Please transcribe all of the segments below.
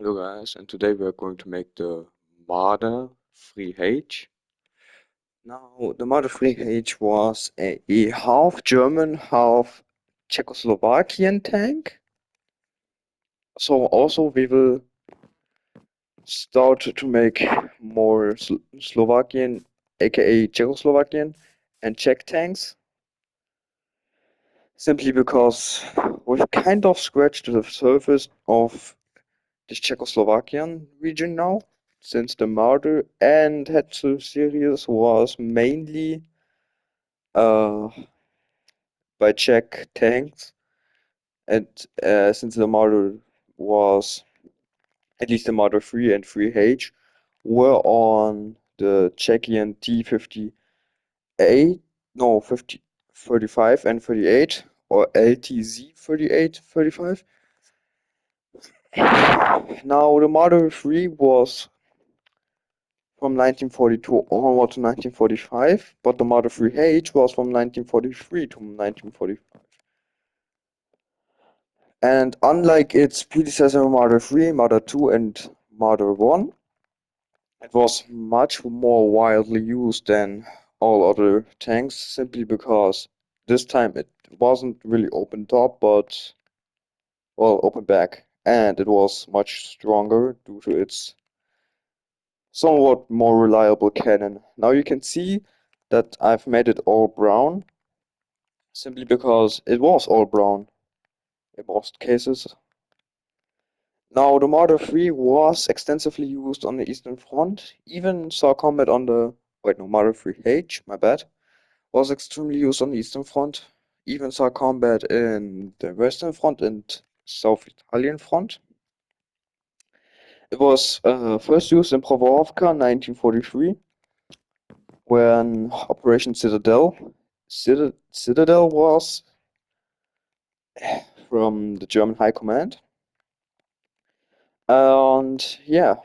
Hello guys, and today we are going to make the Marder III H. Now, the Marder III H was a half German, half Czechoslovakian tank. So also we will start to make more Slovakian, aka Czechoslovakian, and Czech tanks. Simply because we've kind of scratched the surface of the Czechoslovakian region now, since the Marder and Hetzer series was mainly uh, by Czech tanks, and since the Marder was, at least the Marder 3 and 3H, were on the Czechian T58, no, 50, 35 and 38, or LTZ 38, 35. Now, the Marder 3 was from 1942 onward to 1945, but the Marder 3H was from 1943 to 1945. And unlike its predecessor Marder 3, Marder 2, and Marder 1, it was much more widely used than all other tanks, simply because this time it wasn't really open top, but, well, open back, and it was much stronger due to its somewhat more reliable cannon. Now you can see that I've made it all brown, simply because it was all brown in most cases. Now, the Marder 3 was extensively used on the Eastern Front, even saw combat on the. Wait, no, Marder 3H, my bad. Was extremely used on the Eastern Front, even saw combat in the Western Front and South Italian Front. It was first used in Pravorovka 1943, when Operation Citadel. Citadel was from the German High Command. And yeah,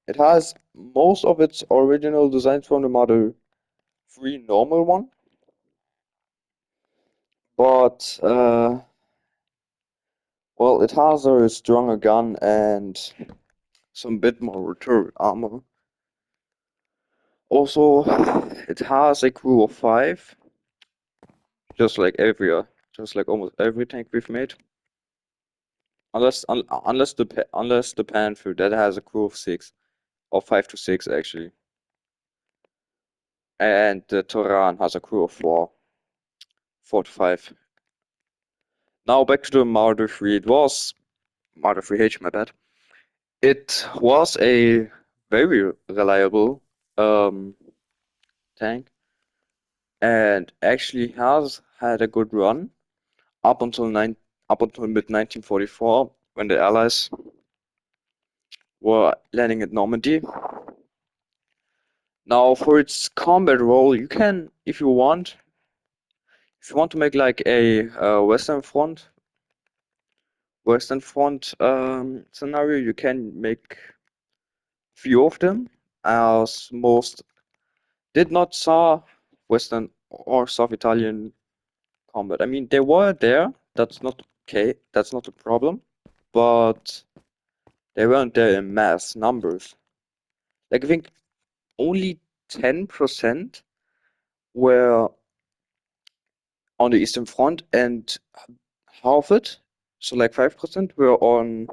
it has most of its original designs from the Marder 3 normal one, but well, it has a stronger gun and some bit more turret armor. Also, it has a crew of 5, just like just like almost every tank we've made. Unless the Panther that has a crew of 6, or 5 to 6 actually, and the Toran has a crew of 4, 4 to 5. Now back to the Marder 3. It was Marder 3H, my bad. It was a very reliable tank, and actually has had a good run up until mid 1944, when the Allies were landing at Normandy. Now, for its combat role, you can, if you want to make like a Western Front scenario, you can make few of them, as most did not saw Western or South Italian combat. I mean, they were there. That's not okay. That's not a problem. But they weren't there in mass numbers. Like, I think only 10% were on the Eastern Front, and half it, so like 5%, were on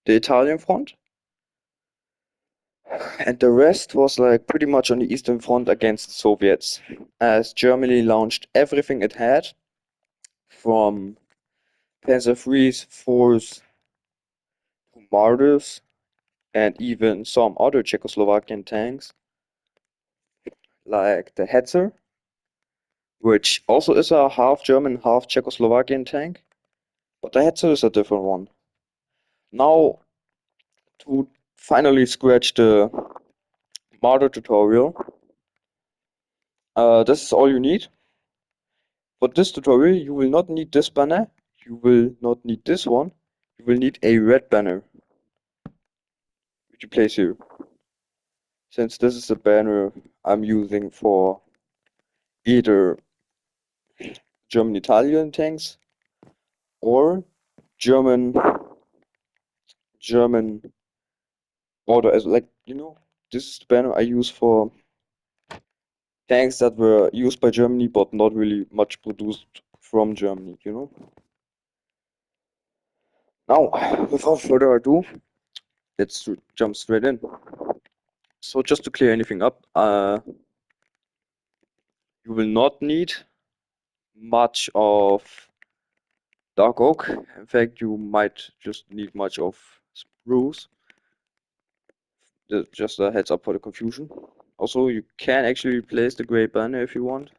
the Italian Front. And the rest was like pretty much on the Eastern Front against the Soviets, as Germany launched everything it had, from Panzer III's, 4s, to Marders, and even some other Czechoslovakian tanks, like the Hetzer, which also is a half German, half Czechoslovakian tank, but the Hetzer is a different one. Now, to finally scratch the Marder tutorial, this is all you need. For this tutorial, you will not need this banner, you will not need this one, you will need a red banner, which you place here. Since this is the banner I'm using for either German Italian tanks or German Order as like, this is the banner I use for tanks that were used by Germany but not really much produced from Germany. Now, without further ado, let's jump straight in. So just to clear anything up, you will not need much of dark oak. In fact, you might just need much of spruce. Just a heads up for the confusion. Also, you can actually replace the gray banner if you want.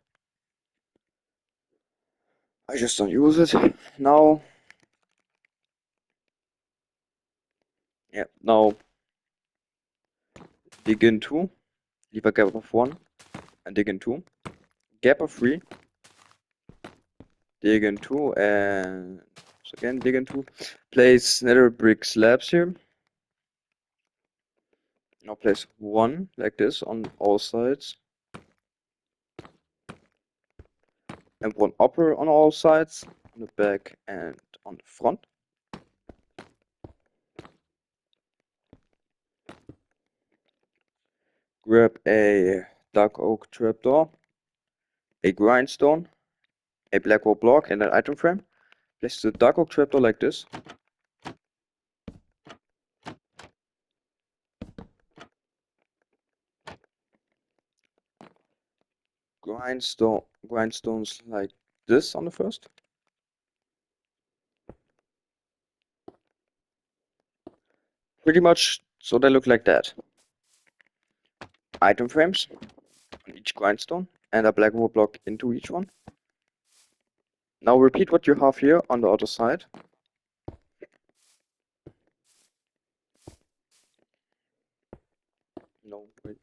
I just don't use it. Now, now dig in 2, leave a gap of 1, and dig in 2. Gap of 3, dig in 2, and so again dig in 2. Place nether brick slabs here. Now place 1 like this on all sides. And 1 upper on all sides, on the back and on the front. Grab a dark oak trapdoor, a grindstone, a black wool block, and an item frame. Place the dark oak trapdoor like this. Grindstones like this on the first. Pretty much so they look like that. Item frames on each grindstone and a black wool block into each one. Now repeat what you have here on the other side. No, wait.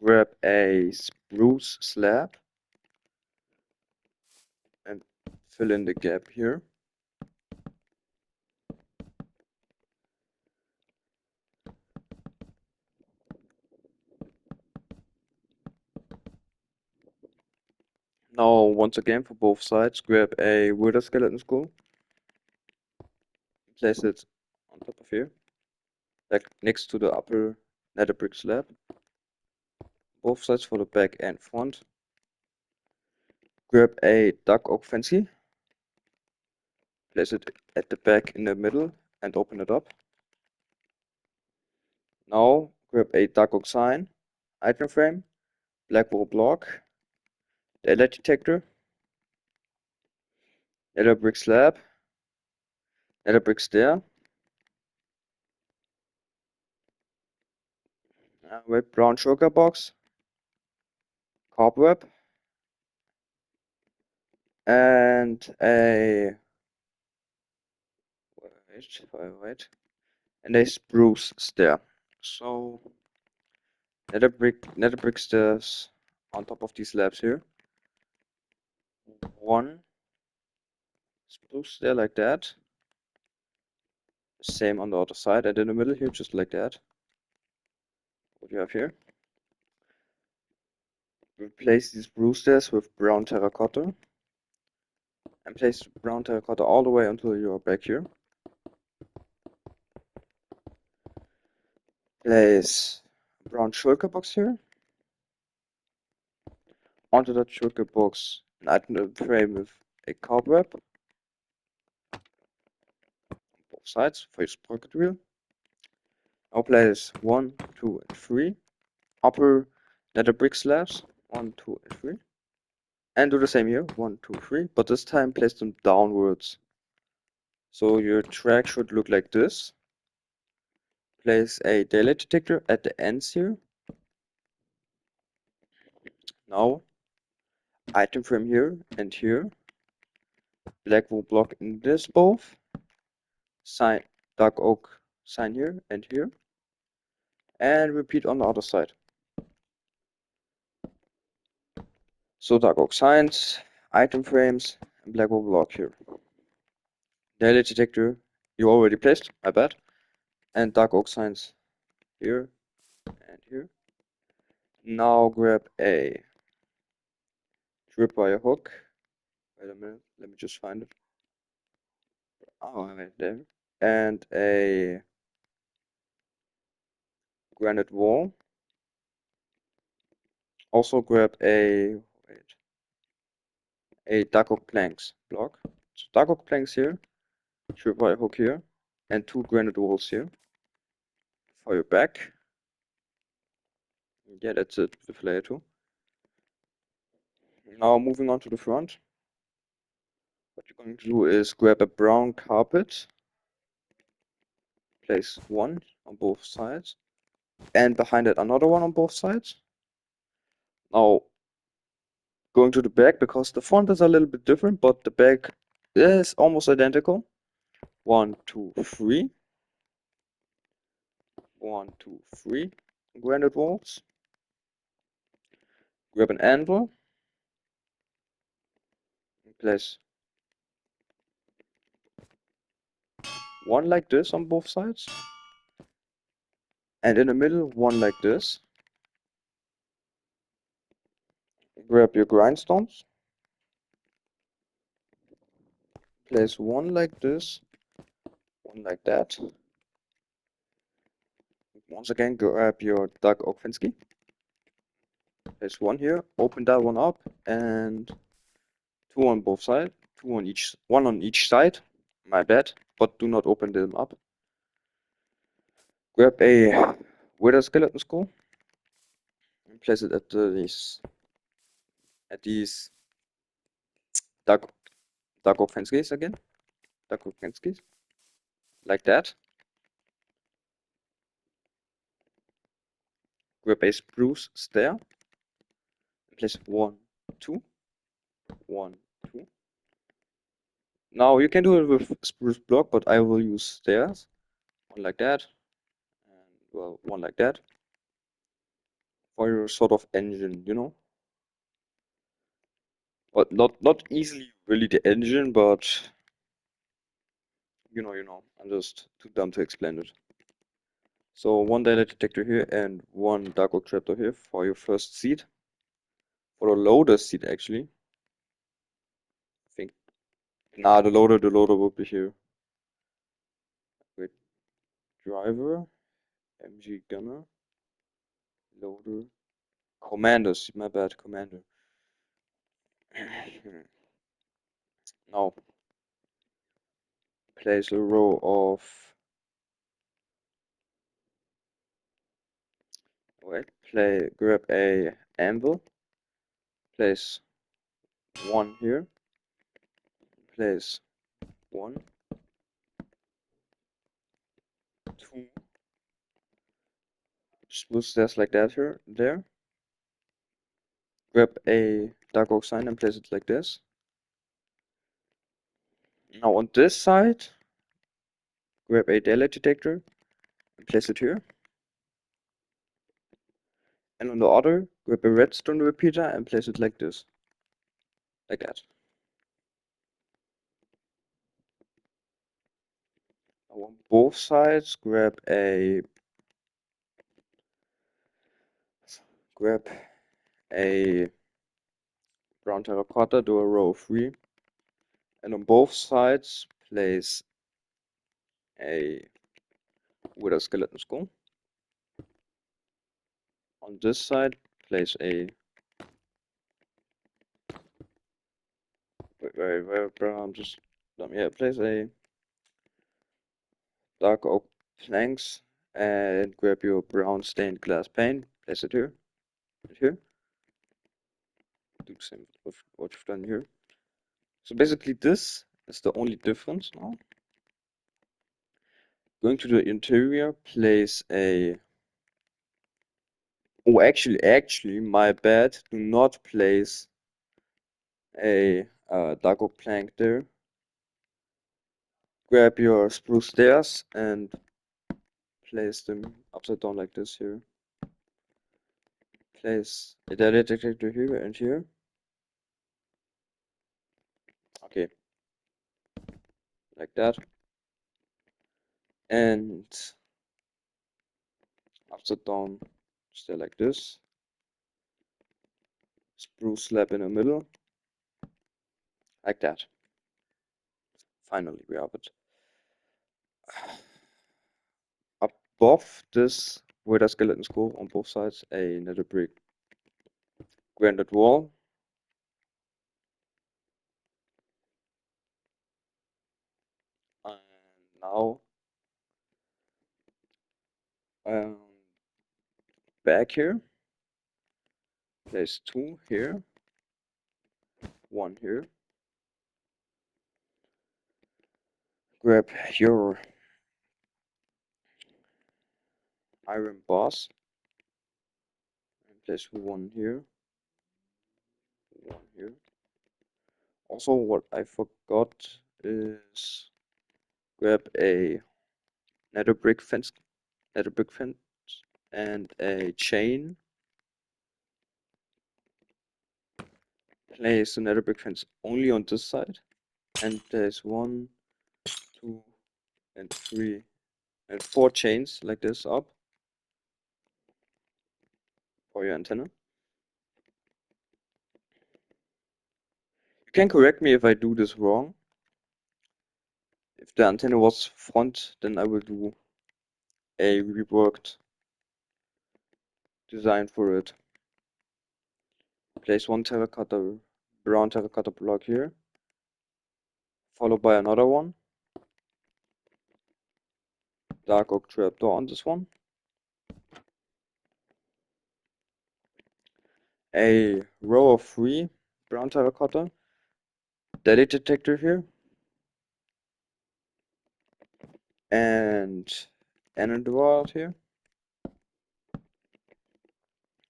Grab a spruce slab and fill in the gap here. Now, once again, for both sides, grab a wither skeleton skull, place it on top of here, like next to the upper nether brick slab. Both sides for the back and front. Grab a dark oak fancy, place it at the back in the middle, and open it up. Now, grab a dark oak sign, item frame, black wool block, the LED detector, nether brick slab, nether brick stair, red brown shulker box, cobweb, and a wait, and a spruce stair. So nether brick stairs on top of these slabs here. One spruce stair like that. Same on the other side, and in the middle here, just like that. What you have here. Replace these spruce stairs with brown terracotta. And place brown terracotta all the way until you're back here. Place a brown shulker box here. Onto that shulker box, an item frame with a cobweb. Both sides for your sprocket wheel. Now place 1, 2, and 3. Upper nether brick slabs, 1, 2, and 3. And do the same here, 1, 2, 3. But this time place them downwards. So your track should look like this. Place a daylight detector at the ends here. Now, item frame here and here. Black wool block in this both. Sign, dark oak sign here and here. And repeat on the other side. So dark oak signs, item frames, and black wool block here. Daylight detector you already placed, my bad. And dark oak signs here and here. Now grab a tripwire hook. Wait a minute, let me just find it. Oh, right there. And a granite wall. Also grab a duck oak planks block. So duck oak planks here, tripwire hook here, and 2 granite walls here for your back. Yeah, that's it with layer 2. Now moving on to the front. What you're going to do is grab a brown carpet, place one on both sides, and behind it another one on both sides. Now going to the back, because the front is a little bit different, but the back is almost identical. 1, 2, 3. 1, 2, 3 granite walls. Grab an anvil, place one like this on both sides, and in the middle one like this. Grab your grindstones, place one like this, one like that. Once again, grab your Dark Oak Finsky. Place one here, open that one up, and 2 on both sides, one on each side. My bad, but do not open them up. Grab a wither skeleton skull and place it at these Dark Oak Fenskis again. Dark Oak Fenskis, like that. Grab a spruce stair. Place 1, 2, 1, 2. Now you can do it with spruce block, but I will use stairs. One like that, and well, one like that. For your sort of engine, you know. But not easily really the engine, but you know. I'm just too dumb to explain it. So one daylight detector here and one dark oak trapdoor here for your first seed. For the loader seed actually. I think the loader will be here. Wait, driver, MG gunner, loader, commander seed, my bad, commander. Now place a row of grab a anvil, place one here, place 1, 2 smooth stairs like that there. Grab a dark oak sign and place it like this. Now on this side, grab a daylight detector and place it here. And on the other, grab a redstone repeater and place it like this. Like that. Now on both sides, grab a brown terracotta, do a row of 3. And on both sides, place a wither skeleton skull. On this side, place a I'm just place a dark oak planks and grab your brown stained glass pane. Place it here. And here. Do the same with what you've done here. So basically, this is the only difference now. Going to the interior, place a. Oh, actually, my bad. Do not place a dark oak plank there. Grab your spruce stairs and place them upside down like this here. Place a data detector here and here. Okay, like that. And upside down stair like this. Spruce slab in the middle. like that. Finally, we have it. Above this with a skeleton skull on both sides, a nether brick granite wall. And now um, back here, place 2 here, 1 here. Grab your iron bars and place 1 here, 1 here. Also, what I forgot is grab a nether brick fence, and a chain. Place the nether brick fence only on this side, and place 1, 2, and 3, and 4 chains like this up for your antenna. You can correct me if I do this wrong. If the antenna was front, then I will do a reworked design for it. Place 1 brown terracotta block here, followed by another one. Dark oak trapdoor on this one. A row of 3 brown terracotta. Delay detector here. And another out here.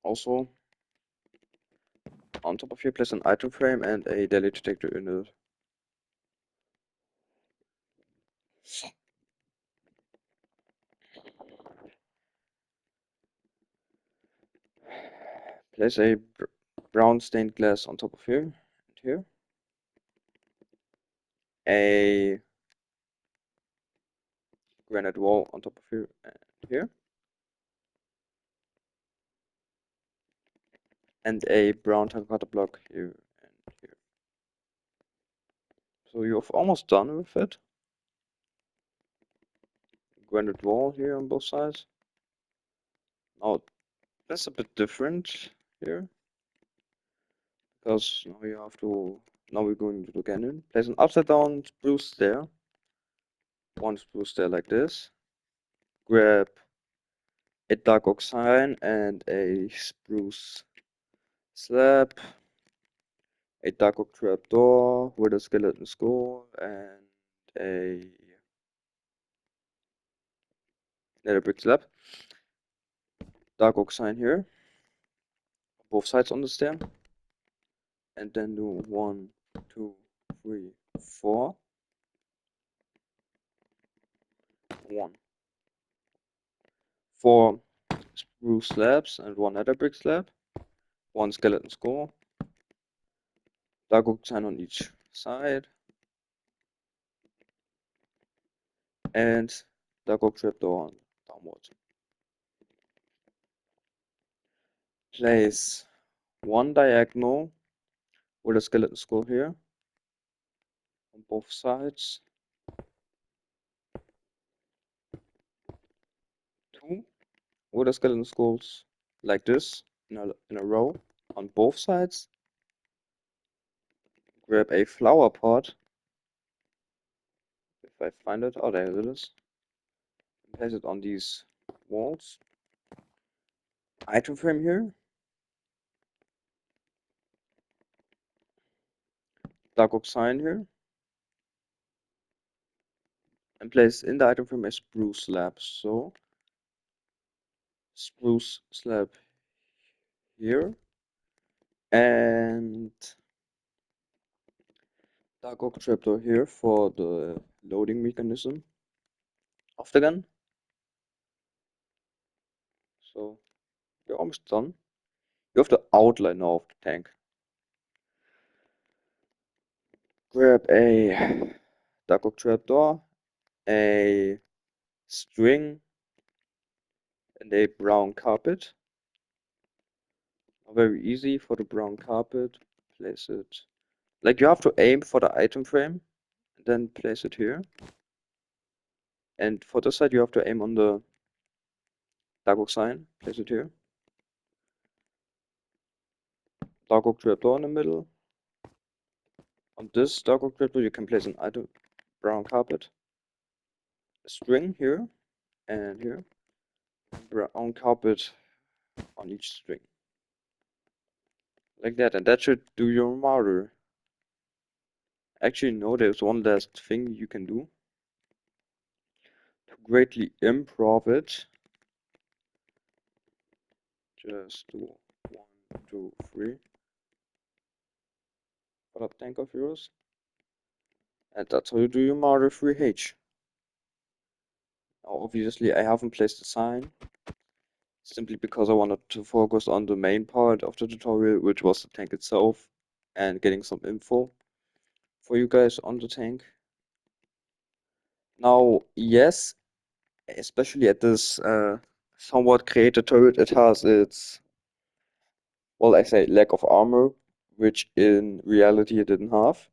Also, on top of here, place an item frame and a delay detector in it. Place a brown stained glass on top of here and here. A granite wall on top of here and here. And a brown terracotta block here and here. So you're almost done with it. Granite wall here on both sides. Now that's a bit different here, because now you have to. Now we're going to the canyon. Place an upside down spruce stair. One spruce stair like this. Grab a dark oak sign and a spruce slab. A dark oak trapdoor with a skeleton skull and a nether brick slab. Dark oak sign here. Both sides on the stair. And then do 1, 2, 3, 4. 1. 4 spruce slabs and 1 nether brick slab. 1 skeleton skull. Dark oak sign on each side. And dark oak trapdoor on downwards. Place 1 diagonal with a skeleton skull here on both sides. 2 with a skeleton skulls like this in a row on both sides. Grab a flower pot. If I find it, oh, there it is. Place it on these walls. Item frame here. Dark oak sign here. And place in the item frame a spruce slab. So spruce slab here. And dark oak trapdoor here for the loading mechanism of the gun. So you're almost done. You have the outline now of the tank. Grab a dark oak trapdoor, a string, and a brown carpet. Very easy for the brown carpet. Place it Like you have to aim for the item frame, and then place it here. And for this side, you have to aim on the dark oak sign, place it here. Dark oak trapdoor in the middle. On this dark oak trapdoor, you can place an item brown carpet, a string here, and here. Brown carpet on each string. Like that, and that should do your marder. Actually, no, there's one last thing you can do to greatly improve it. Just do 1, 2, 3. For that tank of yours. And that's how you do your Marder 3H. Now, obviously, I haven't placed a sign, simply because I wanted to focus on the main part of the tutorial, which was the tank itself, and getting some info for you guys on the tank. Now, yes, especially at this somewhat created turret, it has its, well, I say lack of armor, which in reality it didn't have.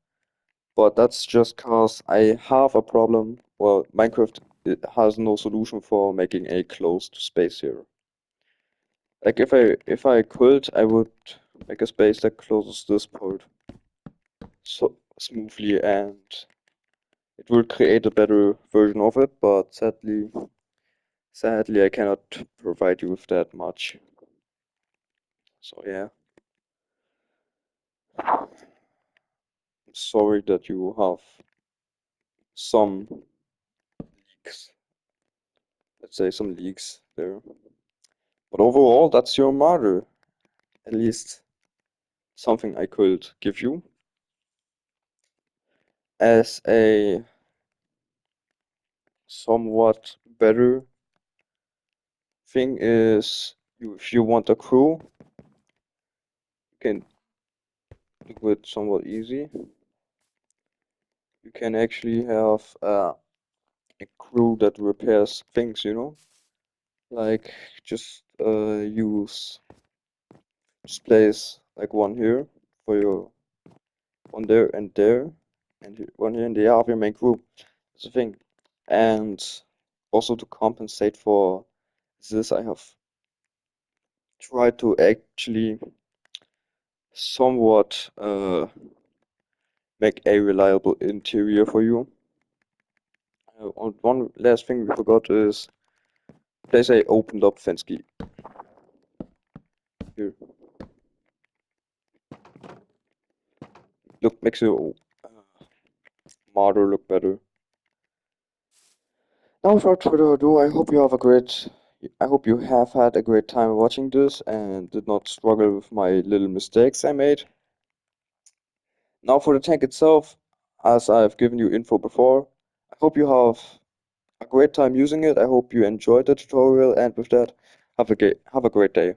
But that's just cause I have a problem. Well, Minecraft it has no solution for making a closed space here. Like if I could, I would make a space that closes this part so smoothly, and it would create a better version of it. But sadly, I cannot provide you with that much. So yeah, sorry that you have some leaks. Let's say some leaks there. But overall, that's your marder. At least something I could give you as a somewhat better thing is if you want a crew, you can do it somewhat easy. You can actually have a crew that repairs things, like just just place like one here for your one there, and one here, and you have your main crew. That's the thing. And also to compensate for this, I have tried to actually somewhat make a reliable interior for you. And one last thing we forgot is place a opened up fence key here. Look, makes your model look better. Now, without further ado, I hope you have had a great time watching this and did not struggle with my little mistakes I made. Now for the tank itself, as I've given you info before, I hope you have a great time using it. I hope you enjoyed the tutorial, and with that, have a great day.